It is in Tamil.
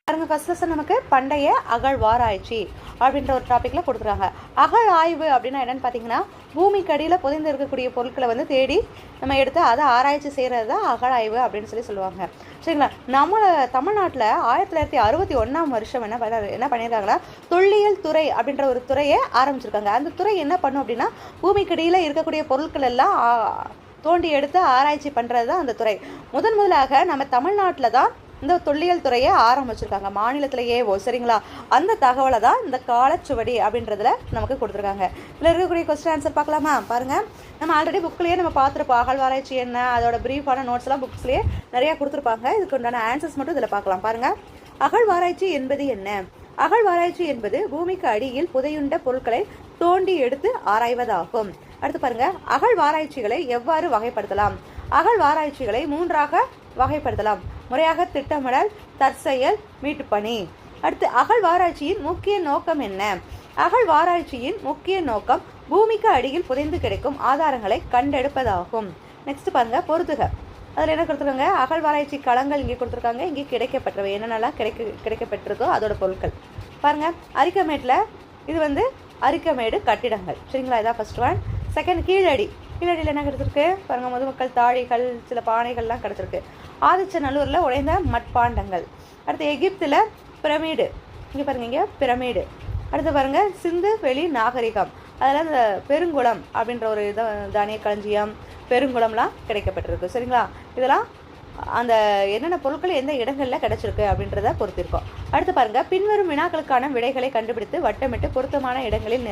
பாருங்க, ஃபர்ஸ்ட் லெசன் நமக்கு பண்டைய அகழ்வாராய்ச்சி அப்படின்ற ஒரு டாப்பிக்கில் கொடுத்துருக்காங்க. அகழ் ஆய்வு அப்படின்னா என்னென்னு பார்த்தீங்கன்னா, பூமிக்கு அடியில் புதைந்து இருக்கக்கூடிய பொருட்களை வந்து தேடி நம்ம எடுத்து அதை ஆராய்ச்சி செய்கிறது தான் அகழாய்வு அப்படின்னு சொல்லுவாங்க. சரிங்களா? நம்ம தமிழ்நாட்டில் 1961 என்ன பண்ணியிருக்காங்கன்னா, தொல்லியல் துறை அப்படின்ற ஒரு துறையை ஆரம்பிச்சிருக்காங்க. அந்த துறை என்ன பண்ணும் அப்படின்னா, பூமிக்கு அடியில் இருக்கக்கூடிய பொருட்கள் எல்லாம் தோண்டி எடுத்து ஆராய்ச்சி பண்ணுறது தான் அந்த துறை. முதலாக நம்ம தமிழ்நாட்டில் தான் இந்த தொல்லியல் துறையை ஆரம்பிச்சிருக்காங்க, மாநிலத்திலேயேவோ. சரிங்களா? அந்த தகவலை தான் இந்த காலச்சுவடி அப்படின்றதுல நமக்கு கொடுத்துருக்காங்க. இதில் இருக்கக்கூடிய கொஸ்டின் ஆன்சர் பார்க்கலாமா? பாருங்கள், நம்ம ஆல்ரெடி புக்லேயே நம்ம பார்த்துருப்போம். அகழ்வாராய்ச்சி என்ன, அதோட ப்ரீஃபான நோட்ஸ்லாம் புக்ஸ்லேயே நிறையா கொடுத்துருப்பாங்க. இதுக்கு உண்டான ஆன்சர்ஸ் மட்டும் இதில் பார்க்கலாம். பாருங்கள், அகழ்வாராய்ச்சி என்பது என்ன? அகழ்வாராய்ச்சி என்பது பூமிக்கு அடியில் புதையுண்ட பொருட்களை தோண்டி எடுத்து ஆராய்வதாகும். அடுத்து பாருங்க, அகழ்வாராய்ச்சிகளை எவ்வாறு வகைப்படுத்தலாம்? அகழ்வாராய்ச்சிகளை 3ஆக வகைப்படுத்தலாம். முறையாக திட்டமிடல், தற்செயல், மீட்பணி. அடுத்து, அகழ்வாராய்ச்சியின் முக்கிய நோக்கம் என்ன? அகழ்வாராய்ச்சியின் முக்கிய நோக்கம் பூமிக்கு அடியில் புதைந்து கிடைக்கும் ஆதாரங்களை கண்டெடுப்பதாகும். நெக்ஸ்ட் பாருங்க, பொறுத்துக. அதில் என்ன கொடுத்துருக்காங்க? அகழ்வாராய்ச்சி களங்கள் இங்கே கொடுத்துருக்காங்க. இங்கே கிடைக்கப்பட்டவை என்னென்னலாம் கிடைக்கப்பட்டிருக்கோ அதோட பொருட்கள். பாருங்க, அரிக்கமேட்டில் இது வந்து அரிக்கமேடு கட்டிடங்கள். சரிங்களா? இதான் ஃபர்ஸ்ட் ஒன். செகண்ட், கீழடி. கீழடியில் என்ன கிடச்சிருக்கு பாருங்கள்? முதுமக்கள் தாழிகள், சில பானைகள்லாம் கிடச்சிருக்கு. ஆதிச்சநல்லூரில் உடைந்த மட்பாண்டங்கள். அடுத்து, எகிப்தில் பிரமிடு. இங்கே பாருங்க, இங்கே பிரமிடு. அடுத்து பாருங்கள், சிந்து வெளி நாகரிகம். அதில் இந்த பெருங்குளம் அப்படின்ற ஒரு தானிய களஞ்சியம், பெருங்குளம்லாம் கிடைக்கப்பட்டிருக்கு. சரிங்களா? இதெல்லாம் அந்த என்னென்ன பொருட்கள் எந்த இடங்களில் கிடைச்சிருக்கு அப்படின்றத பொறுத்திருக்கோம். அடுத்து பாருங்கள், பின்வரும் வினாக்களுக்கான விடைகளை கண்டுபிடித்து வட்டமிட்டு பொருத்தமான இடங்களில்